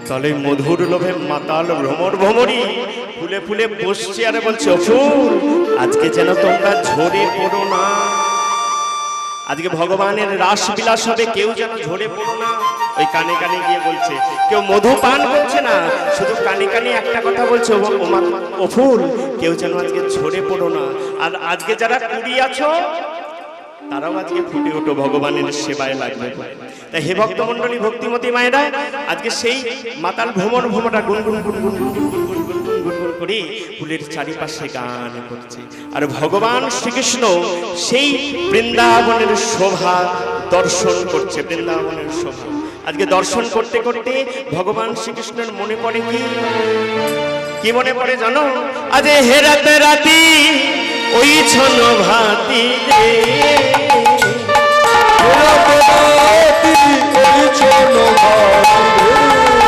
তাহলে মধুর লোভে মাতাল ভ্রমর ভ্রমরি ফুলে ফুলে বসছে আর বলছে, ও ফুল আজকে যেন তোমরা ঝরে পড়ো না, আজকে ভগবানের রাস বিলাস হবে, কেউ যেন ঝরে পড়ো না। ওই কানে কানে গিয়ে বলছে, কেউ মধু পান করছে না, শুধু কানে কানে একটা কথা বলছে, ও ফুল কেউ যেন আজকে ঝরে পড়ো না। আর আজকে যারা কুড়ি আছো তারাও আজকে ফুটে ওঠো, ভগবানের সেবায় লাগবে। তাই হে ভক্ত মন্ডলী, ভক্তিমতী মায়েরা, আজকে সেই মাতাল ভ্রমর ভ্রমরা গুনগুন গুনগুন গুনগুন করে ফুলের চারিপাশে গান করছে। আর ভগবান শ্রীকৃষ্ণ সেই বৃন্দাবনের শোভা দর্শন করছে। বৃন্দাবনের শোভা আজকে দর্শন করতে করতে ভগবান শ্রীকৃষ্ণের মনে পড়ে কি মনে পড়ে জানো? আজ হেরাতে রাতি ওই ছন ভাতি রে, ওই ছন ভাতি